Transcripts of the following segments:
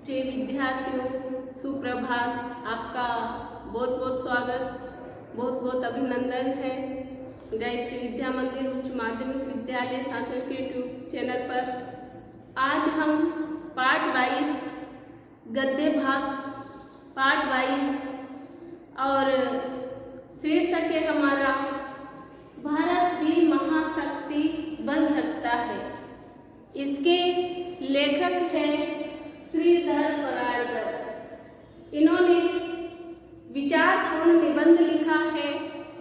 प्रिय विद्यार्थियों, सुप्रभात। आपका बहुत बहुत स्वागत, बहुत बहुत अभिनंदन है गायत्री विद्या मंदिर उच्च माध्यमिक विद्यालय सांचौर के यूट्यूब चैनल पर। आज हम पाठ 22 गद्य भाग पाठ 22 और शीर्षक है हमारा भारत भी महाशक्ति बन सकता है। इसके लेखक हैं श्रीधर पराड़कर। इन्होंने विचारपूर्ण निबंध लिखा है,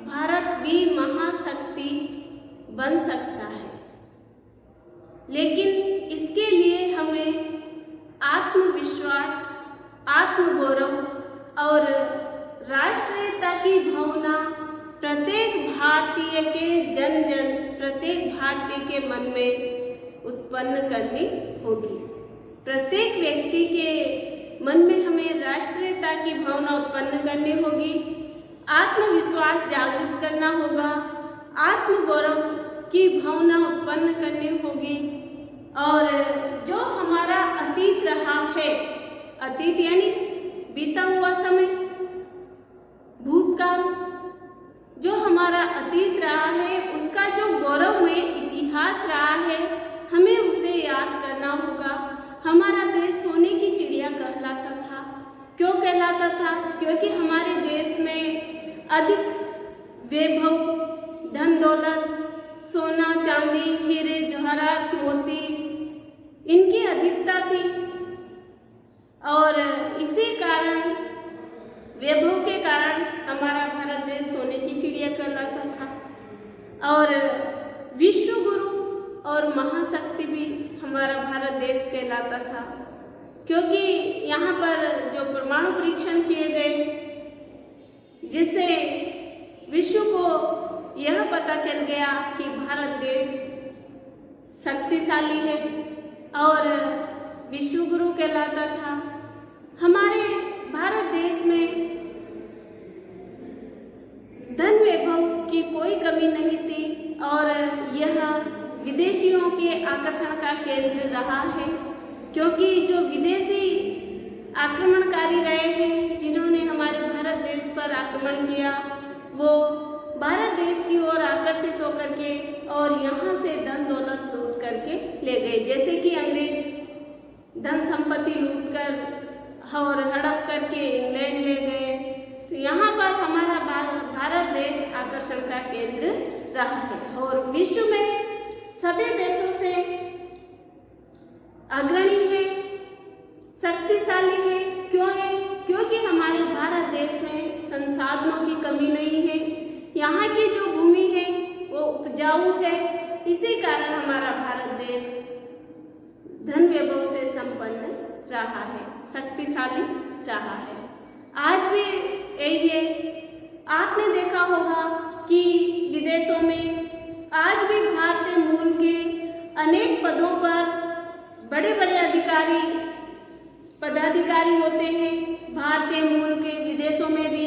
भारत भी महाशक्ति बन सकता है। लेकिन इसके लिए हमें आत्मविश्वास, आत्मगौरव और राष्ट्रीयता की भावना प्रत्येक भारतीय के मन में उत्पन्न करनी होगी। प्रत्येक व्यक्ति के मन में हमें राष्ट्रीयता की भावना उत्पन्न करनी होगी, आत्मविश्वास जागृत करना होगा, आत्मगौरव की भावना उत्पन्न करनी होगी और जो हमारा अतीत रहा है, अतीत यानी बीता हुआ समय, भूतकाल, जो हमारा अतीत रहा है उसका जो गौरवमय इतिहास रहा है, हमें उसे याद करना होगा। हमारा देश सोने की चिड़िया कहलाता था। क्यों कहलाता था? क्योंकि हमारे देश में अधिक वैभव, धन दौलत, सोना चांदी, हीरे जवाहरात, मोती, इनकी अधिकता थी और इसी कारण, वैभव के कारण हमारा भारत देश सोने की चिड़िया कहलाता था। और विश्व गुरु और महाशक्ति भी हमारा भारत देश कहलाता था, क्योंकि यहाँ पर जो परमाणु परीक्षण किए गए, जिससे विश्व को यह पता चल गया कि भारत देश शक्तिशाली है और विश्व गुरु कहलाता था। हमारे भारत देश में धन वैभव की कोई कमी नहीं थी और यह विदेशियों के आकर्षण का केंद्र रहा है, क्योंकि जो विदेशी आक्रमणकारी रहे हैं, जिन्होंने हमारे भारत देश पर आक्रमण किया, वो भारत देश की ओर आकर्षित होकर के और यहाँ से धन दौलत लूट करके ले गए। जैसे कि अंग्रेज धन संपत्ति लूट कर और हड़प करके इंग्लैंड ले गए, तो यहाँ पर हमारा भारत देश आकर्षण का केंद्र रहा है और विश्व में सभी देशों से अग्रणी है, शक्तिशाली है। क्यों है? क्योंकि हमारे भारत देश में संसाधनों की कमी नहीं है, यहाँ की जो भूमि है वो उपजाऊ है। इसी कारण हमारा भारत देश धन वैभव से संपन्न रहा है, शक्तिशाली रहा है। आज भी यही है। आपने देखा होगा कि विदेशों में आज भी भारतीय मूल के अनेक पदों पर बड़े बड़े पदाधिकारी होते हैं, भारतीय मूल के, विदेशों में भी।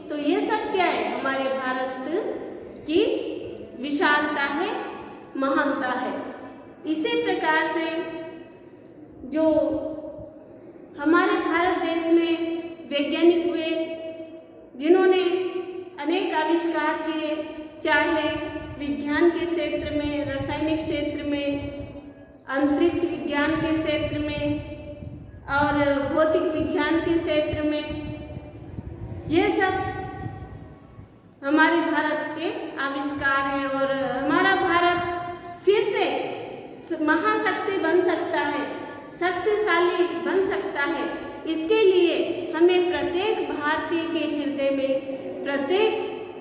तो ये सब क्या है? हमारे भारत की विशालता है, महानता है। इसी प्रकार से जो हमारे भारत देश में वैज्ञानिक हुए, जिन्होंने अनेक आविष्कार किए, चाहे विज्ञान के क्षेत्र में, रासायनिक क्षेत्र में, अंतरिक्ष विज्ञान के क्षेत्र में और भौतिक विज्ञान के क्षेत्र में, ये सब हमारे भारत के आविष्कार हैं और हमारा भारत फिर से महाशक्ति बन सकता है, शक्तिशाली बन सकता है। इसके लिए हमें प्रत्येक भारतीय के हृदय में, प्रत्येक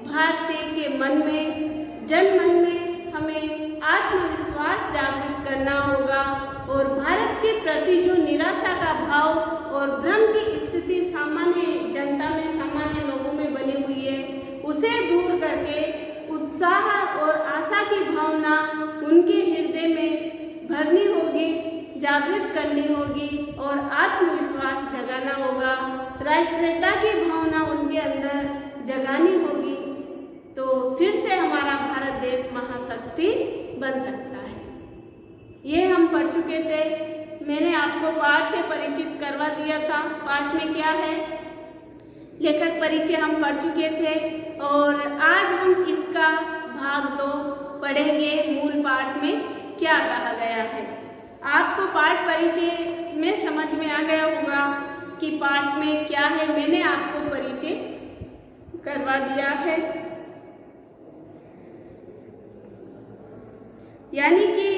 भारतीय के मन में, जनमन में हमें आत्मविश्वास जागृत करना होगा और भारत के प्रति जो निराशा का भाव और भ्रम की स्थिति सामान्य जनता में, सामान्य लोगों में बनी हुई है, उसे दूर करके उत्साह और आशा की भावना उनके हृदय में भरनी होगी, जागृत करनी होगी और आत्मविश्वास जगाना होगा, राष्ट्रीयता की भावना उनके अंदर जगानी होगी। तो फिर से हमारा भारत देश महाशक्ति बन सकता है। ये हम पढ़ चुके थे। मैंने आपको पाठ से परिचित करवा दिया था। पाठ में क्या है, लेखक परिचय हम पढ़ चुके थे और आज हम इसका भाग 2 पढ़ेंगे। मूल पाठ में क्या कहा गया है। आपको पाठ परिचय में समझ में आ गया होगा कि पाठ में क्या है। मैंने आपको परिचय करवा दिया है, यानी कि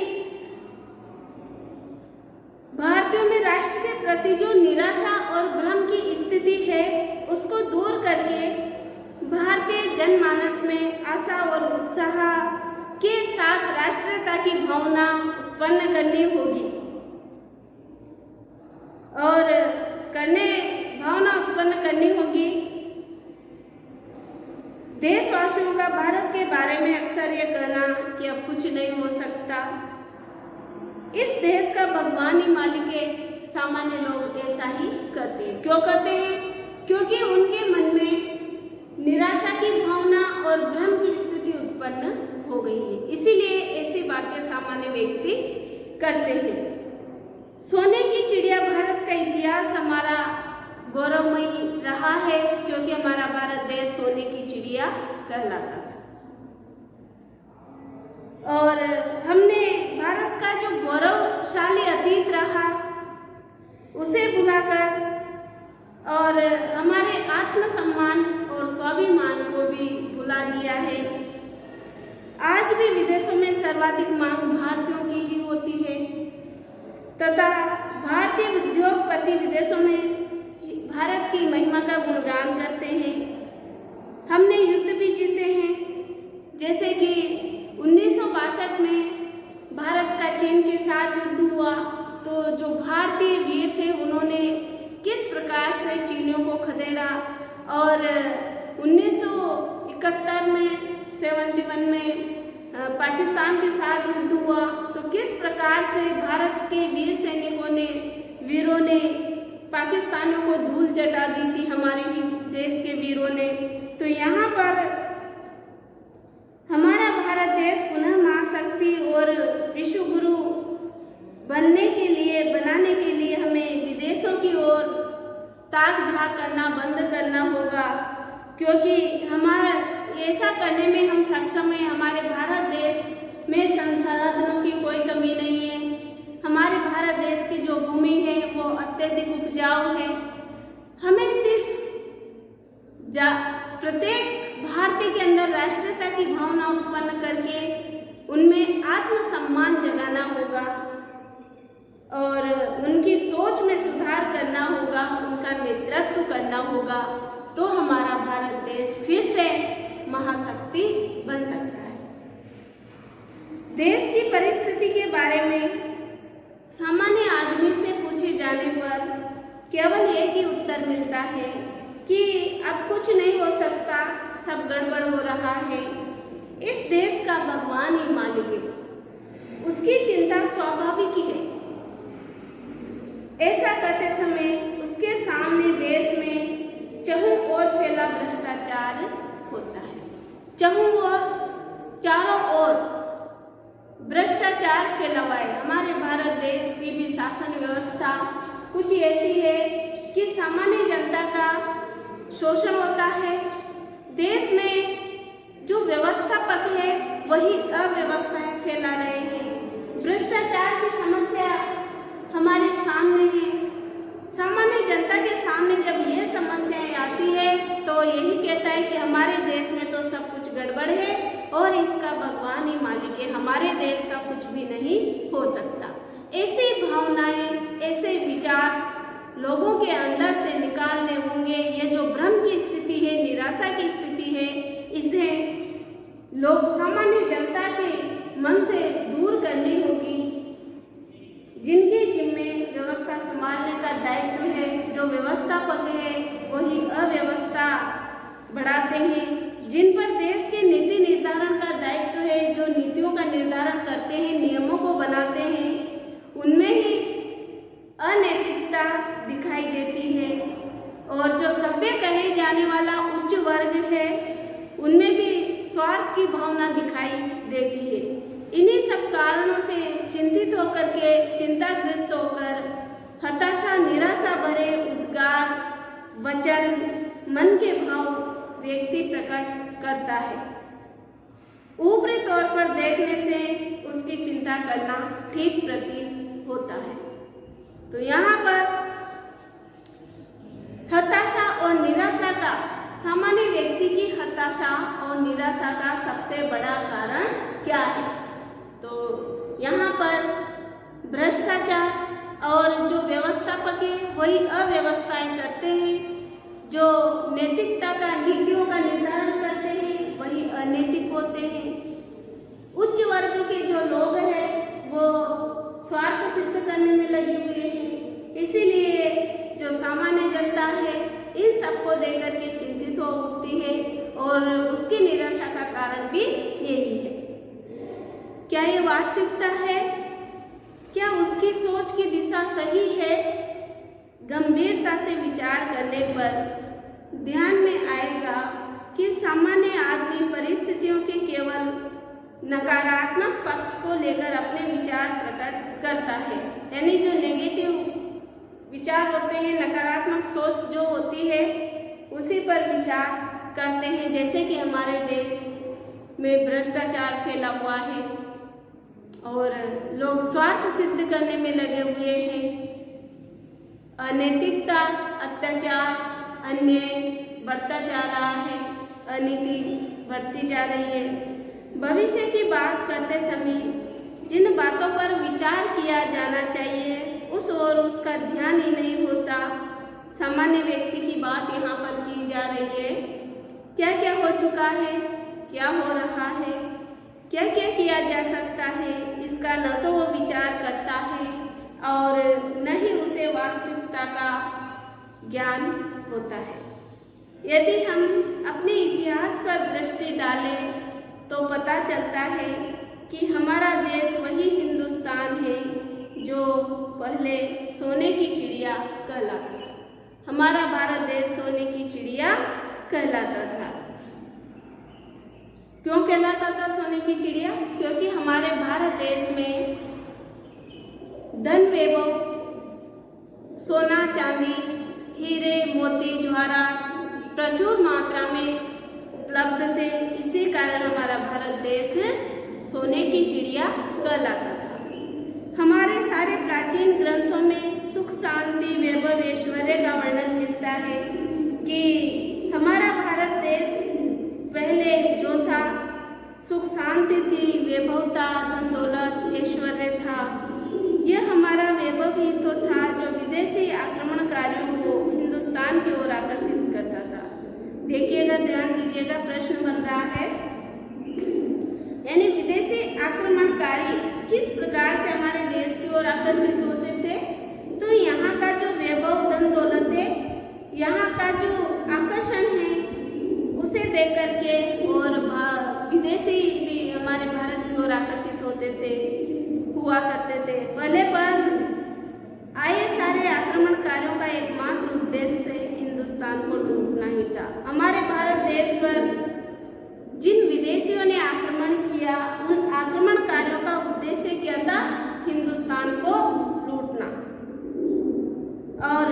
भारतीयों में राष्ट्र के प्रति जो निराशा और भ्रम की स्थिति है उसको दूर करके भारतीय जनमानस में आशा और उत्साह के साथ राष्ट्रीयता की भावना उत्पन्न करनी होगी और भावना उत्पन्न करनी होगी। देशवासियों का भारत के बारे में अक्सर ये कहना कि अब कुछ नहीं हो सकता, इस देश का भगवान ही मालिक है। सामान्य लोग ऐसा ही कहते हैं। क्यों कहते हैं? क्योंकि उनके मन में निराशा की भावना और भ्रम की स्थिति उत्पन्न हो गई है, इसीलिए ऐसी बातें सामान्य व्यक्ति करते हैं। सोने की चिड़िया भारत का इतिहास हमारा गौरवमयी रहा है, क्योंकि हमारा भारत देश सोने की चिड़िया कहलाता था और हमने भारत का जो गौरवशाली अतीत रहा उसे भुलाकर और हमारे आत्मसम्मान और स्वाभिमान को भी भुला दिया है। आज भी विदेशों में सर्वाधिक मांग भारतीयों की ही होती है तथा भारतीय उद्योगपति विदेशों में भारत की महिमा का गुणगान करते हैं। हमने युद्ध भी जीते हैं, जैसे कि 1962 में भारत का चीन के साथ युद्ध हुआ, तो जो भारतीय वीर थे उन्होंने किस प्रकार से चीनियों को खदेड़ा और 1971 में 71 में पाकिस्तान के साथ युद्ध हुआ, तो किस प्रकार से भारत के वीर सैनिकों ने वीरों ने पाकिस्तानियों को धूल चटा दी थी, हमारे ही देश के वीरों ने। तो यहाँ पर हमारा भारत देश पुनः महाशक्ति और विश्व गुरु बनाने के लिए हमें विदेशों की ओर ताक झांक करना बंद करना होगा, क्योंकि हमारा ऐसा करने में हम सक्षम हैं। हमारे भारत देश में संसाधनों की कोई कमी नहीं है। हमारे भारत देश की जो भूमि है वो अत्यधिक उपजाऊ है। हमें सिर्फ प्रत्येक भारतीय के अंदर राष्ट्रीयता की भावना उत्पन्न करके उनमें आत्मसम्मान जगाना होगा और उनकी सोच में सुधार करना होगा, उनका नेतृत्व करना होगा, तो हमारा भारत देश फिर से महाशक्ति बन सकता है। देश की परिस्थिति के बारे में सामान्य आदमी से पूछे जाने पर केवल एक ही उत्तर मिलता है कि अब कुछ नहीं हो सकता, सब गड़बड़ हो रहा है, इस देश का भगवान ही मालिक है, उसकी चिंता स्वाभाविक ही है। ऐसा कहते समय उसके सामने देश में चहुं ओर फैला भ्रष्टाचार होता है। चहुं ओर, चारों ओर भ्रष्टाचार फैला हुआ है। हमारे भारत देश की भी शासन व्यवस्था कुछ ऐसी है कि सामान्य जनता का शोषण होता है। देश में जो व्यवस्थापक है वही अव्यवस्थाएं फैला रहे हैं। भ्रष्टाचार की समस्या हमारे सामने है। सामान्य जनता के सामने जब ये समस्याएं आती है तो यही कहता है कि हमारे देश में तो सब कुछ गड़बड़ है और इसका भगवान ही मालिक है, हमारे देश का कुछ भी नहीं हो सकता। ऐसी भावनाएं, ऐसे विचार लोगों के अंदर से निकालने होंगे। ये जो भ्रम की स्थिति है, निराशा की स्थिति है, इसे लोग सामान्य जनता के मन से दूर करनी होगी। जिनके जिम्मे व्यवस्था संभालने का दायित्व है, जो व्यवस्थापक है वही अव्यवस्था बढ़ाते हैं। जिन पर देश के नीति निर्धारण का दायित्व है, जो नीतियों का निर्धारण करते हैं, नियमों को बनाते हैं, उनमें ही अनैतिकता दिखाई देती है। और जो सभ्य कहे जाने वाला उच्च वर्ग है उनमें भी स्वार्थ की भावना दिखाई देती है। इन्हीं सब कारणों से चिंतित चिंतित होकर के, चिंताग्रस्त होकर हताशा, निराशा भरे उद्गार, वचन, मन के भाव व्यक्ति प्रकट करता है। ऊपरी तौर पर देखने से उसकी चिंता करना ठीक प्रतीत होता है। तो यहाँ पर हताशा और निराशा का, सामान्य व्यक्ति की हताशा और निराशा का सबसे बड़ा कारण क्या है? तो यहाँ पर भ्रष्टाचार और जो व्यवस्थापक है वही अव्यवस्थाएं करते हैं, जो नैतिकता का, नीतियों का निर्धारण करते हैं वही अनैतिक होते हैं। उच्च वर्ग के जो लोग हैं वो स्वार्थ सिद्ध करने में लगे हुए हैं, इसीलिए जो सामान्य जनता है इन सबको देकर के चिंतित हो उठती है और उसकी निराशा का कारण भी यही है। क्या ये वास्तविकता है? क्या उसकी सोच की दिशा सही है? गंभीरता से विचार करने पर ध्यान में आएगा कि सामान्य आदमी परिस्थितियों के केवल नकारात्मक पक्ष को लेकर अपने विचार प्रकट करता है, यानी जो नेगेटिव विचार होते हैं, नकारात्मक सोच जो होती है उसी पर विचार करते हैं। जैसे कि हमारे देश में भ्रष्टाचार फैला हुआ है और लोग स्वार्थ सिद्ध करने में लगे हुए हैं, अनैतिकता, अत्याचार, अन्याय बढ़ता जा रहा है, अनीति बढ़ती जा रही है। भविष्य की बात करते समय जिन बातों पर विचार किया जाना चाहिए उस ओर उसका ध्यान ही नहीं होता। सामान्य व्यक्ति की बात यहाँ पर की जा रही है। क्या क्या हो चुका है, क्या हो रहा है, क्या क्या किया जा सकता है, इसका न तो वो विचार करता है और न ही उसे वास्तविकता का ज्ञान होता है। यदि हम अपने इतिहास पर दृष्टि डालें तो पता चलता है कि हमारा देश वही हिंदुस्तान है जो पहले सोने की चिड़िया कहलाता था। हमारा भारत देश सोने की चिड़िया कहलाता था। क्यों कहलाता था सोने की चिड़िया? क्योंकि हमारे भारत देश में धन वैभव, सोना चांदी, हीरे मोती जवाहरात प्रचुर मात्रा में उपलब्ध थे। इसी कारण हमारा भारत देश सोने की चिड़िया कहलाता था। हमारे सारे प्राचीन ग्रंथों में सुख शांति वैभव ऐश्वर्य का वर्णन मिलता है कि हमारा भारत देश पहले जो था सुख शांति थी, वैभव था, धन दौलत ऐश्वर्य था। यह हमारा वैभव ही तो था जो विदेशी आक्रमणकारियों को हिंदुस्तान की ओर आकर्षित करता था। देखिएगा, ध्यान दीजिएगा, प्रश्न बन रहा है, यानी विदेशी आक्रमणकारी किस प्रकार से हमारे देश की ओर आकर्षित होते थे? तो यहाँ का जो वैभव धन दौलत है, यहाँ का जो आकर्षण है उसे देख करके और विदेशी भी हमारे भारत की ओर आकर्षित होते थे, हुआ करते थे। पहले पर आए सारे आक्रमणकारियों का एकमात्र उद्देश्य हिंदुस्तान को लूटना ही था। हमारे भारत देश पर जिन विदेशियों ने आक्रमण किया उन आक्रमणकारियों का उद्देश्य क्या था? हिंदुस्तान को लूटना। और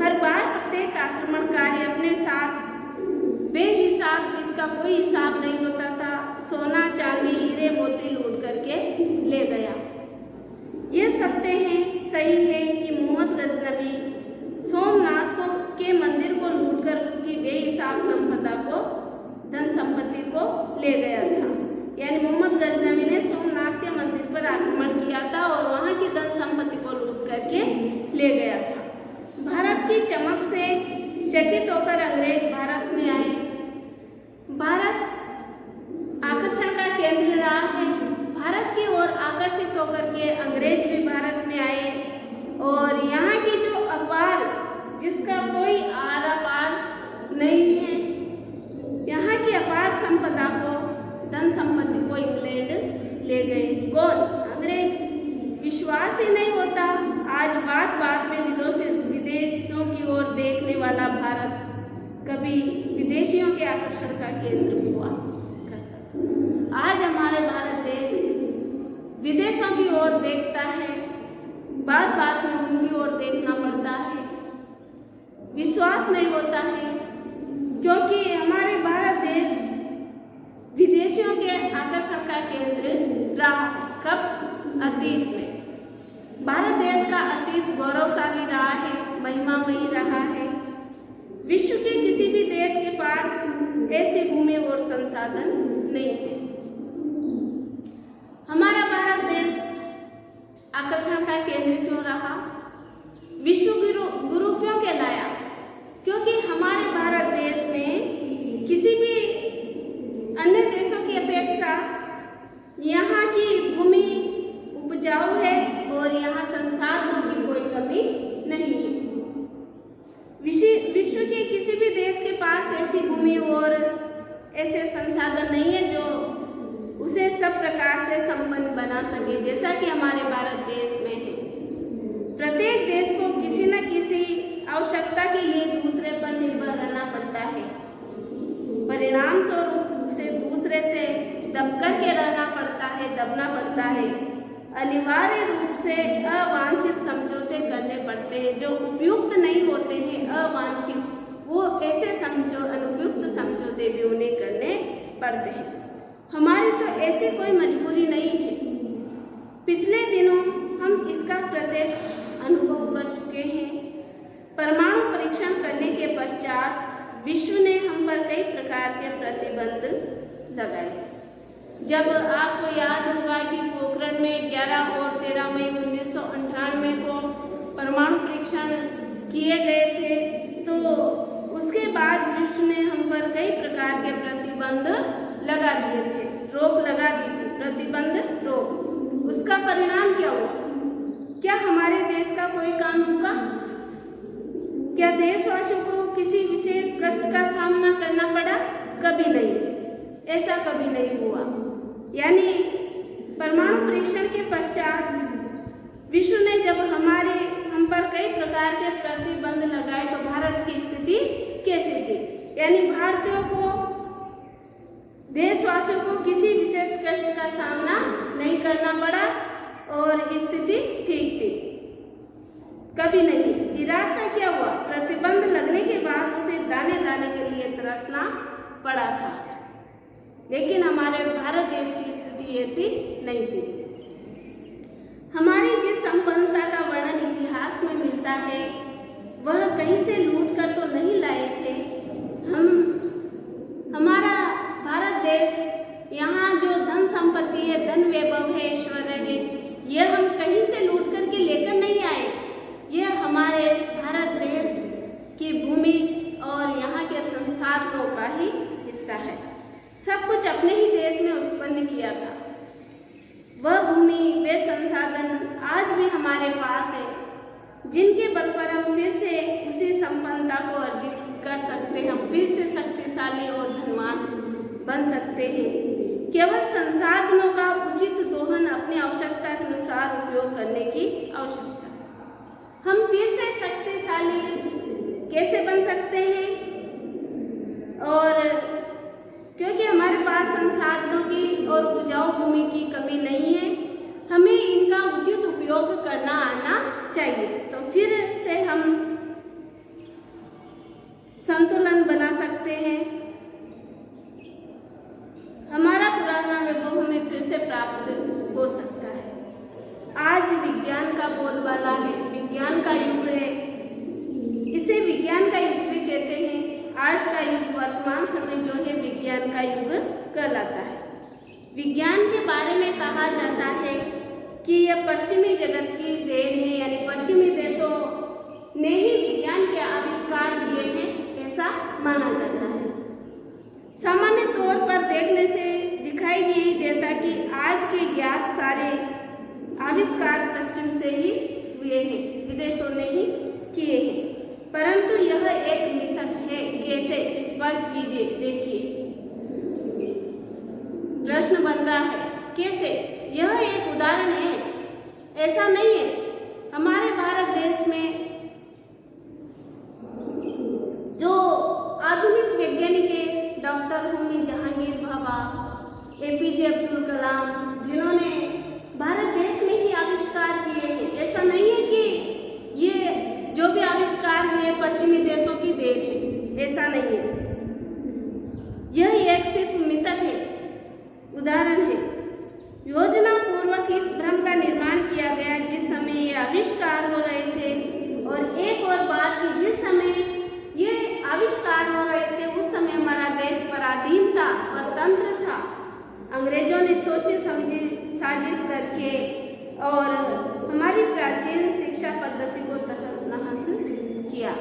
हर बार प्रत्येक आक्रमणकारी अपने साथ बेहिसाब, जिसका कोई हिसाब नहीं होता था, सोना चांदी हीरे मोती लूट करके ले गया। ये सत्य है, सही है कि मोहम्मद गजनवी सोमनाथ के मंदिर को लूटकर उसकी बेहिसाब संपदा को, धन संपत्ति को ले गया था। यानी मोहम्मद गजनवी ने सोमनाथ के मंदिर पर आक्रमण किया था और वहां की धन संपत्ति को लूट करके ले गया था। भारत की चमक से चकित होकर अंग्रेज भारत में आए। भारत आकर्षण का केंद्र रहा है। भारत की ओर आकर्षित होकर के अंग्रेज भी भारत में आए और यहाँ की जो अपार, जिसका कोई आर पार नहीं है, यहाँ की अपार संपदा को, धन संपत्ति को इंग्लैंड ले गए। कौन? अंग्रेज। विश्वास ही नहीं होता, आज बात बात में विदेशों की ओर देखने वाला भारत कभी विदेशियों के आकर्षण का केंद्र हुआ करता। आज हमारे भारत देश विदेशों की ओर ओर देखता है, बात बात में उनकी ओर देखना पड़ता है, विश्वास नहीं होता है, क्योंकि हमारे भारत देश विदेशियों के आकर्षण का केंद्र रहा है। कब? अतीत में। भारत देश का अतीत गौरवशाली रहा है, महिमामयी रहा है। विश्व के किसी भी देश के पास ऐसी भूमि और संसाधन नहीं है। हमारा भारत देश आकर्षण का केंद्र क्यों रहा? विश्व गुरु क्यों कहलाया? क्योंकि हमारे भारत देश में किसी भी अन्य देशों की अपेक्षा यहाँ की भूमि उपजाऊ है और यहाँ संसाधनों की कोई कमी नहीं है। विश्व के किसी भी देश के पास ऐसी भूमि और ऐसे संसाधन नहीं है जो उसे सब प्रकार से संपन्न बना सके, जैसा कि हमारे भारत देश में है। प्रत्येक देश को किसी न किसी आवश्यकता के लिए दूसरे पर निर्भर रहना पड़ता है। परिणाम स्वरूप उसे दूसरे से दबकर के रहना पड़ता है, दबना पड़ता है। अनिवार्य रूप से अवांछित समझौते करने पड़ते हैं जो उपयुक्त नहीं होते हैं, अवांछित, वो ऐसे अनुपयुक्त समझौते भी उन्हें करने पड़ते हैं। हमारी तो ऐसी कोई मजबूरी नहीं है। पिछले दिनों हम इसका प्रत्यक्ष अनुभव कर चुके हैं। परमाणु परीक्षण करने के पश्चात विश्व ने हम पर कई प्रकार के प्रतिबंध लगाए। जब आपको याद होगा कि पोखरण में 11 और 13 मई 1998 को परमाणु परीक्षण किए गए थे, तो उसके बाद विश्व ने हम पर कई प्रकार के प्रतिबंध लगा दिए थे, रोक लगा दी थी, प्रतिबंध रोक। उसका परिणाम क्या हुआ? क्या हमारे देश का कोई काम रुका? क्या देशवासियों को किसी विशेष कष्ट का सामना करना पड़ा? कभी नहीं, ऐसा कभी नहीं हुआ। यानी परमाणु परीक्षण के पश्चात विश्व ने जब हम पर कई प्रकार के प्रतिबंध लगाए तो भारत की स्थिति कैसी थी? यानी भारतीयों को, देशवासियों को किसी विशेष कष्ट का सामना नहीं करना पड़ा और स्थिति ठीक थी, कभी नहीं। इराक का क्या हुआ? प्रतिबंध लगने के बाद उसे दाने दाने के लिए तरसना पड़ा था, लेकिन हमारे भारत देश की स्थिति ऐसी नहीं थी। हमारी जिस संपन्नता का वर्णन इतिहास में मिलता है वह कहीं से लूट कर तो नहीं लाए थे। हमारा भारत देश, यहाँ जो धन संपत्ति है, धन वैभव है, ऐश्वर्य है, यह हम कहीं से लूट करके लेकर नहीं आए। यह हमारे भारत देश की भूमि और यहाँ के संसाधनों का ही हिस्सा है। सब कुछ अपने ही देश में उत्पन्न किया था। वह भूमि, वे संसाधन आज भी हमारे पास है, जिनके बल पर हम फिर से उसी संपन्नता को अर्जित कर सकते हैं, हम फिर से शक्तिशाली और धनवान बन सकते हैं। केवल संसाधनों का उचित दोहन, अपनी आवश्यकता के अनुसार उपयोग करने की आवश्यकता। हम फिर से शक्तिशाली कैसे बन सकते हैं? और क्योंकि हमारे पास संसाधनों की और उपजाऊ भूमि की कमी नहीं है, हमें इनका उचित उपयोग करना आना चाहिए। तो फिर से हम संतुलन बना सकते हैं, हमारा पुराना वैभव हमें फिर से प्राप्त हो सकता है। आज विज्ञान का बोलबाला है, विज्ञान का युग है, इसे विज्ञान का युग भी कहते हैं। आज का युग, वर्तमान समय जो है, विज्ञान का युग कहलाता है। विज्ञान के बारे में कहा जाता है कि यह पश्चिमी जगत की देन है, यानी पश्चिमी देशों ने ही विज्ञान के आविष्कार किए हैं, ऐसा माना जाता है। सामान्य तौर पर देखने से दिखाई यही देता कि आज के ज्ञात सारे आविष्कार पश्चिम से ही हुए हैं, विदेशों ने ही किए हैं। परंतु यह एक मिथक है। कैसे? स्पष्ट कीजिए, देखिए, प्रश्न बन रहा है कैसे? यह एक उदाहरण है, ऐसा नहीं है। हमारे भारत देश में जो आधुनिक वैज्ञानिक है, डॉक्टर होमी जहांगीर भाभा, APJ अब्दुल कलाम, जिन्होंने भारत देश में ही किया?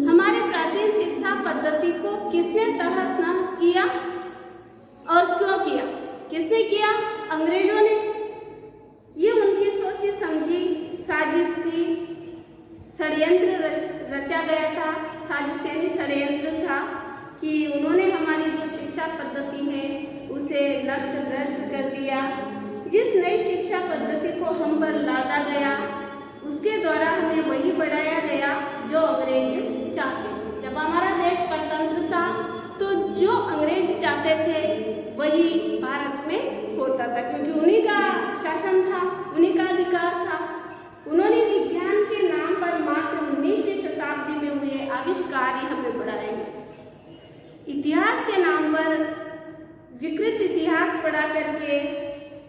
हमारे प्राचीन शिक्षा पद्धति को किसने तहस नहस किया और क्यों किया? किसने किया? अंग्रेजों ने। ये उनकी सोची समझी साजिश थी, षड्यंत्र रचा गया था, साजिशें षड्यंत्र था कि उन्होंने हमारी जो शिक्षा पद्धति है उसे नष्ट भ्रष्ट कर दिया। जिस नई शिक्षा पद्धति को हम पर लादा गया उसके द्वारा हमें वही बढ़ाया गया जो अंग्रेज चाहते थे। जब हमारा देश स्वतंत्र था तो जो अंग्रेज चाहते थे वही भारत में होता था, क्योंकि उन्हीं का शासन था, उन्हीं का अधिकार था। उन्होंने विज्ञान के नाम पर मात्र 19वीं शताब्दी में हुए आविष्कार ही हमें पढ़ाए। इतिहास के नाम पर विकृत इतिहास पढ़ा करके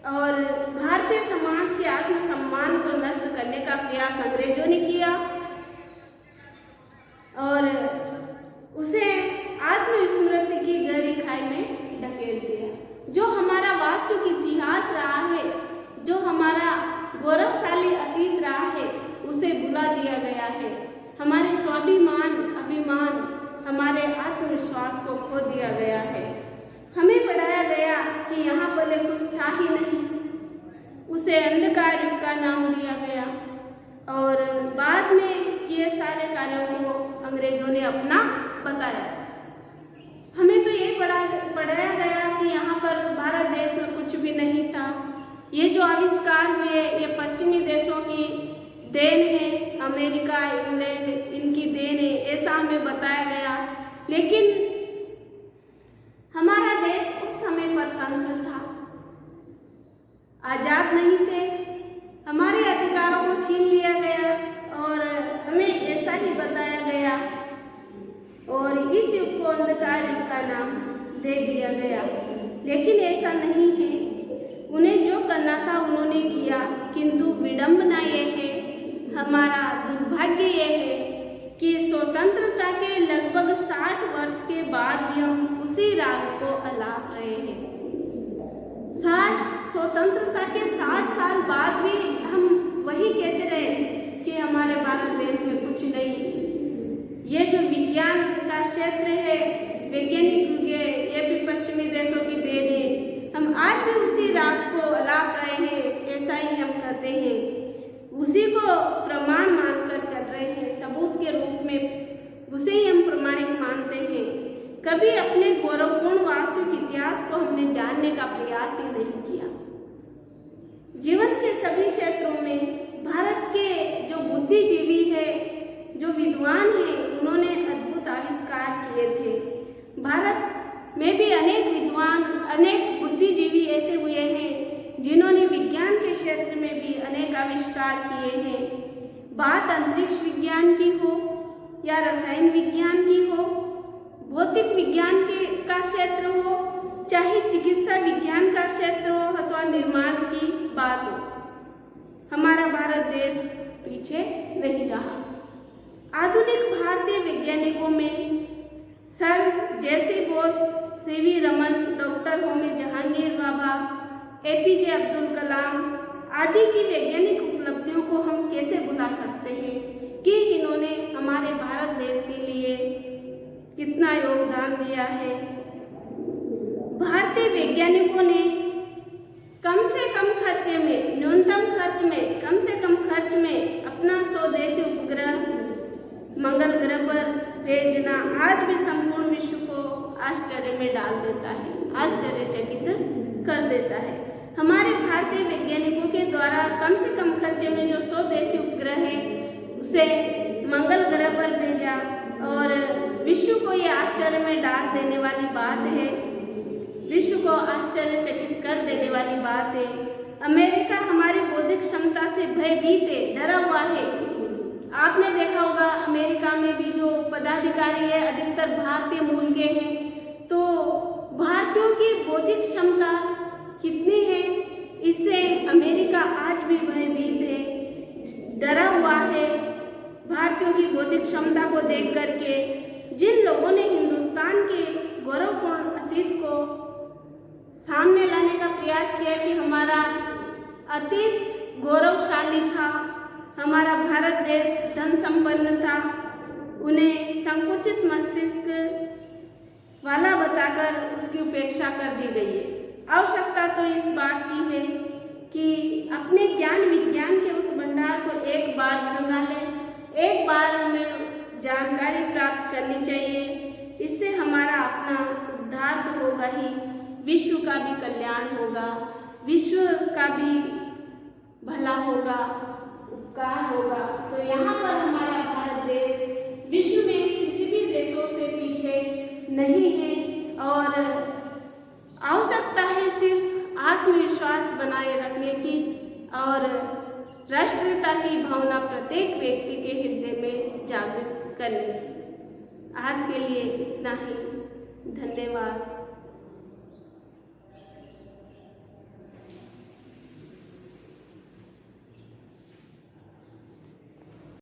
और भारतीय समाज के आत्मसम्मान को नष्ट करने का प्रयास अंग्रेजों ने किया और उसे आत्मविस्मृति की गहरी खाई में ढकेल दिया। जो हमारा वास्तविक इतिहास रहा है, जो हमारा गौरवशाली अतीत रहा है, उसे भुला दिया गया है। हमारे स्वाभिमान, अभिमान, हमारे आत्मविश्वास को खो दिया गया है। हमें पढ़ाया गया कि यहाँ पहले कुछ था ही नहीं, उसे अंधकार युग का नाम दिया गया और बाद में किए सारे कार्यों को अंग्रेजों ने अपना बताया। हमें तो ये पढ़ाया गया कि यहाँ पर भारत देश में कुछ भी नहीं था। ये जो आविष्कार हुए ये पश्चिमी देशों की देन है, अमेरिका, इंग्लैंड, इनकी देन है, ऐसा हमें बताया गया। लेकिन हमारा देश उस समय पर तंत्र था, आजाद नहीं थे, हमारे अधिकारों को छीन लिया गया और हमें ऐसा ही बताया गया और इस युग को अंधकार युग का नाम दे दिया गया। लेकिन ऐसा नहीं है, उन्हें जो करना था उन्होंने किया, किंतु विडंबना ये है, हमारा दुर्भाग्य ये है कि स्वतंत्रता के लगभग 60 वर्ष के बाद भी हम उसी राग को अलाप रहे हैं। स्वतंत्रता के 60 साल बाद भी हम वही कहते रहे कि हमारे भारत देश में कुछ नहीं। ये जो विज्ञान का क्षेत्र है, वैज्ञानिक युग है, ये भी पश्चिमी देशों की देन है। हम आज भी उसी राग को अलाप रहे हैं, ऐसा ही हम कहते हैं, उसी को प्रमाण मानकर चल रहे हैं, सबूत के रूप में उसे ही हम प्रमाणिक मानते हैं। कभी अपने गौरवपूर्ण वास्तविक इतिहास को हमने जानने का प्रयास ही नहीं किया। जीवन के सभी क्षेत्रों में भारत के जो बुद्धिजीवी है, जो विद्वान हैं, उन्होंने अद्भुत आविष्कार किए थे। भारत में भी अनेक विद्वान, अनेक बुद्धिजीवी ऐसे हुए हैं जिन्होंने विज्ञान के क्षेत्र में भी अनेक आविष्कार किए हैं। बात अंतरिक्ष विज्ञान की हो या रसायन विज्ञान की हो, भौतिक विज्ञान का क्षेत्र हो, चाहे चिकित्सा विज्ञान का क्षेत्र हो अथवा निर्माण की बात हो, हमारा भारत देश पीछे नहीं रहा। आधुनिक भारतीय वैज्ञानिकों में सर जे.सी. बोस, सी.वी. रमन, डॉक्टर होमी जहांगीर बाबा, ए.पी.जे. अब्दुल कलाम आदि की वैज्ञानिक उपलब्धियों को हम कैसे भुला सकते हैं कि इन्होंने हमारे भारत देश के लिए कितना योगदान दिया है। भारतीय वैज्ञानिकों ने कम से कम खर्चे में, न्यूनतम खर्च में, कम से कम खर्च में अपना स्वदेशी उपग्रह मंगल ग्रह पर भेजना आज भी संपूर्ण विश्व को आश्चर्य में डाल देता है, आश्चर्यचकित कर देता है। हमारे भारतीय वैज्ञानिकों के द्वारा कम से कम खर्चे में जो स्वदेशी उपग्रह है उसे मंगल ग्रह पर भेजा और विश्व को ये आश्चर्य में डाल देने वाली बात है, विश्व को आश्चर्यचकित कर देने वाली बात है। अमेरिका हमारी बौद्धिक क्षमता से भयभीत है, डरा हुआ है। आपने देखा होगा अमेरिका में भी जो पदाधिकारी है अधिकतर भारतीय मूल के हैं, तो भारतीयों की बौद्धिक क्षमता कितनी है इससे अमेरिका आज भी भयभीत है, डरा हुआ है। भारतीयों की बौद्धिक क्षमता को देख करके जिन लोगों ने हिंदुस्तान के गौरवपूर्ण अतीत को सामने लाने का प्रयास किया कि हमारा अतीत गौरवशाली था, हमारा भारत देश धन संपन्न था, उन्हें संकुचित मस्तिष्क वाला बताकर उसकी उपेक्षा कर दी गई है। आवश्यकता तो इस बात की है कि अपने ज्ञान विज्ञान के उस भंडार को एक बार खंगाल लें, एक बार हमें जानकारी प्राप्त करनी चाहिए। इससे हमारा अपना उद्धार तो होगा ही, विश्व का भी कल्याण होगा, विश्व का भी भला होगा, उपकार होगा। तो यहाँ पर हमारा भारत देश विश्व में किसी भी देशों से पीछे नहीं है और आवश्यकता है सिर्फ आत्मविश्वास बनाए रखने की और राष्ट्रीयता की भावना प्रत्येक व्यक्ति के हृदय में जागृत करने की। आज के लिए इतना ही। धन्यवाद।